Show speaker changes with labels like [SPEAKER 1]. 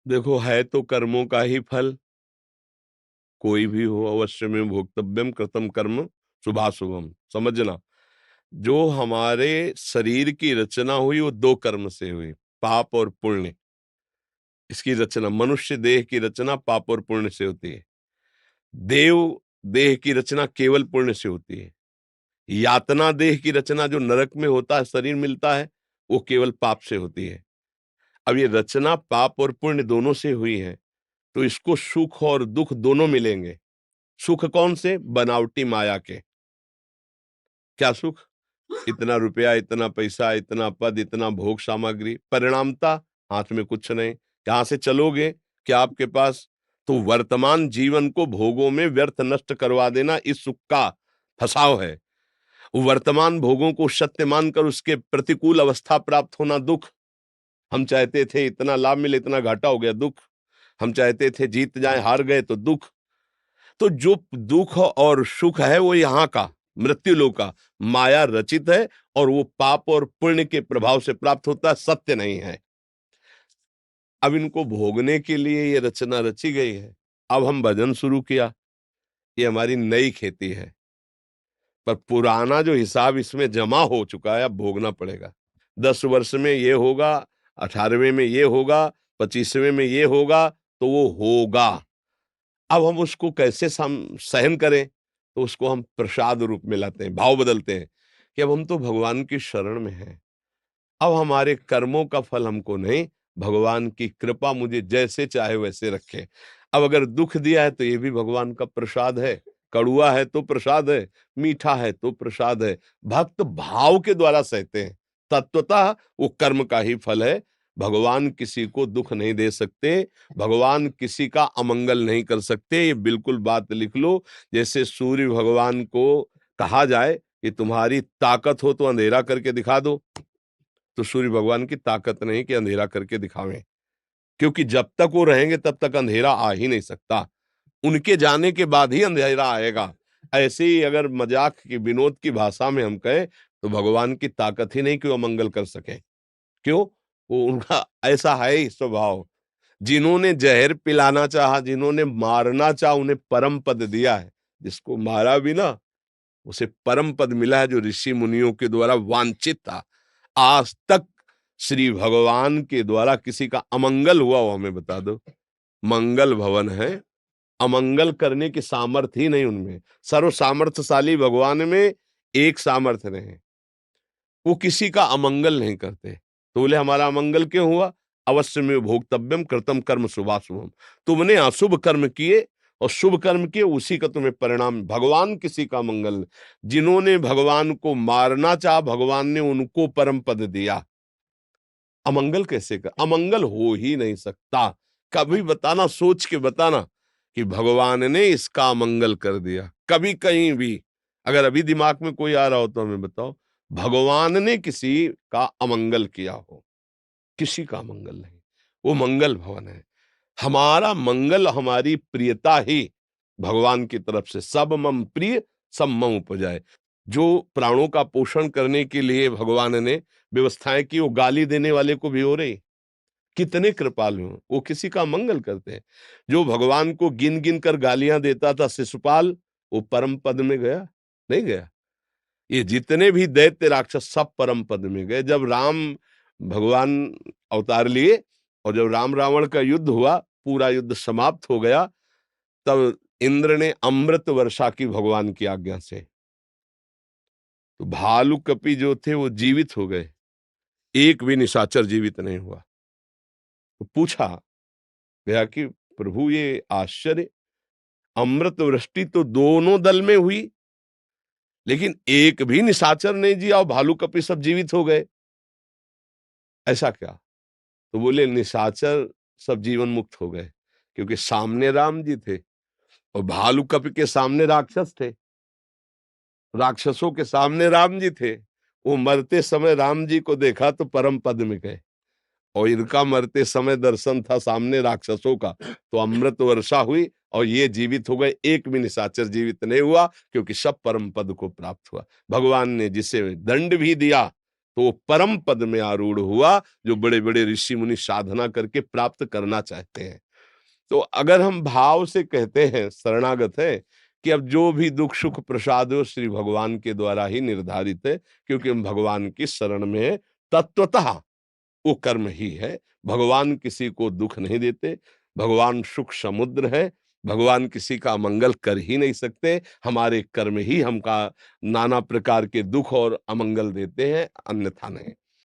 [SPEAKER 1] देखो, है तो कर्मों का ही फल, कोई भी हो अवश्य में भोक्तव्यम कृतम कर्म शुभाशुभम। समझना, जो हमारे शरीर की रचना हुई वो दो कर्म से हुई, पाप और पुण्य। इसकी रचना, मनुष्य देह की रचना पाप और पुण्य से होती है। देव देह की रचना केवल पुण्य से होती है। यातना देह की रचना जो नरक में होता है, शरीर मिलता है, वो केवल पाप से होती है। अब ये रचना पाप और पुण्य दोनों से हुई है, तो इसको सुख और दुख दोनों मिलेंगे। सुख कौन से? बनावटी माया के। क्या सुख? इतना रुपया, इतना पैसा, इतना पद, इतना भोग सामग्री, परिणामता हाथ में कुछ नहीं। यहां से चलोगे क्या आपके पास? तो वर्तमान जीवन को भोगों में व्यर्थ नष्ट करवा देना इस सुख का फसाव है। वर्तमान भोगों को सत्य मानकर उसके प्रतिकूल अवस्था प्राप्त होना दुख। हम चाहते थे इतना लाभ मिले, इतना घाटा हो गया, दुख। हम चाहते थे जीत जाए, हार गए, तो दुख। तो जो दुख और सुख है वो यहाँ का मृत्यु लोक का माया रचित है, और वो पाप और पुण्य के प्रभाव से प्राप्त होता है, सत्य नहीं है। अब इनको भोगने के लिए ये रचना रची गई है। अब हम भजन शुरू किया, ये हमारी नई खेती है, पर पुराना जो हिसाब इसमें जमा हो चुका है अब भोगना पड़ेगा। 10 वर्ष में ये होगा, 18वें में ये होगा, 25वें में ये होगा, तो वो होगा। अब हम उसको कैसे सहन करें? तो उसको हम प्रसाद रूप में लाते हैं, भाव बदलते हैं कि अब हम तो भगवान की शरण में हैं। अब हमारे कर्मों का फल हमको नहीं, भगवान की कृपा मुझे जैसे चाहे वैसे रखे। अब अगर दुख दिया है तो ये भी भगवान का प्रसाद है। कड़ुआ है तो प्रसाद है, मीठा है तो प्रसाद है। भक्त भाव के द्वारा सहते हैं, तत्वतः वो कर्म का ही फल है। भगवान किसी को दुख नहीं दे सकते, भगवान किसी का अमंगल नहीं कर सकते। ये बिल्कुल बात लिख लो। जैसे सूर्य भगवान को कहा जाए कि तुम्हारी ताकत हो तो अंधेरा करके दिखा दो, तो सूर्य भगवान की ताकत नहीं कि अंधेरा करके दिखावें, क्योंकि जब तक वो रहेंगे तब तक अंधेरा आ ही नहीं सकता। उनके जाने के बाद ही अंधेरा आएगा। ऐसे ही अगर मजाक की, विनोद की भाषा में हम कहें, तो भगवान की ताकत ही नहीं कि वो अमंगल कर सके। क्यों? वो उनका ऐसा है ही स्वभाव। जिन्होंने जहर पिलाना चाहा, जिन्होंने मारना चाहा, उन्हें परम पद दिया है। जिसको मारा भी ना, उसे परम पद मिला है, जो ऋषि मुनियों के द्वारा वांछित था। आज तक श्री भगवान के द्वारा किसी का अमंगल हुआ हो हमें बता दो। मंगल भवन है, अमंगल करने की सामर्थ्य ही नहीं उनमें। सर्व सामर्थ्यशाली भगवान में एक सामर्थ्य नहीं, वो किसी का अमंगल नहीं करते। तो बोले हमारा अमंगल क्यों हुआ? अवश्य में भोक्तव्यम कृतम कर्म शुभाशुभम। तुमने अशुभ कर्म किए और शुभ कर्म किए, उसी का तुम्हें परिणाम। भगवान किसी का मंगल, जिन्होंने भगवान को मारना चाहा, भगवान ने उनको परम पद दिया। अमंगल कैसे कर? अमंगल हो ही नहीं सकता। कभी बताना, सोच के बताना कि भगवान ने इसका अमंगल कर दिया, कभी कहीं भी। अगर अभी दिमाग में कोई आ रहा हो तो हमें बताओ, भगवान ने किसी का अमंगल किया हो? किसी का मंगल नहीं। वो मंगल भवन है। हमारा मंगल, हमारी प्रियता ही भगवान की तरफ से। सब मम प्रिय सब मम उपजाए। जो प्राणों का पोषण करने के लिए भगवान ने व्यवस्थाएं की, वो गाली देने वाले को भी हो रही। कितने कृपालु हैं, वो किसी का मंगल करते हैं। जो भगवान को गिन गिन कर गालियां देता था शिशुपाल, वो परम पद में गया? नहीं गया। ये जितने भी दैत्य राक्षस सब परम पद में गए। जब राम भगवान अवतार लिए और जब राम रावण का युद्ध हुआ, पूरा युद्ध समाप्त हो गया, तब इंद्र ने अमृत वर्षा की भगवान की आज्ञा से। तो भालू कपि जो थे वो जीवित हो गए, एक भी निशाचर जीवित नहीं हुआ। तो पूछा गया कि प्रभु ये आश्चर्य, अमृत वृष्टि तो दोनों दल में हुई, लेकिन एक भी निशाचर नहीं जिया और भालू कपि सब जीवित हो गए, ऐसा क्या? तो बोले निशाचर सब जीवन मुक्त हो गए, क्योंकि सामने राम जी थे और भालू कपि के सामने राक्षस थे, राक्षसों के सामने राम जी थे। वो मरते समय राम जी को देखा तो परम पद में गए, और इनका मरते समय दर्शन था सामने राक्षसों का, तो अमृत वर्षा हुई और ये जीवित हो गए। एक भी निशाचर जीवित नहीं हुआ, क्योंकि सब परम पद को प्राप्त हुआ। भगवान ने जिसे दंड भी दिया, तो वो परम पद में आरूढ़ हुआ जो बड़े बड़े ऋषि मुनि साधना करके प्राप्त करना चाहते हैं। तो अगर हम भाव से कहते हैं, शरणागत है, कि अब जो भी दुख सुख प्रसाद हो श्री भगवान के द्वारा ही निर्धारित है, क्योंकि हम भगवान की शरण में है, तत्वतः वो कर्म ही है। भगवान किसी को दुख नहीं देते, भगवान सुख समुद्र है, भगवान किसी का अमंगल कर ही नहीं सकते। हमारे कर्म ही हमका नाना प्रकार के दुख और अमंगल देते हैं, अन्यथा नहीं।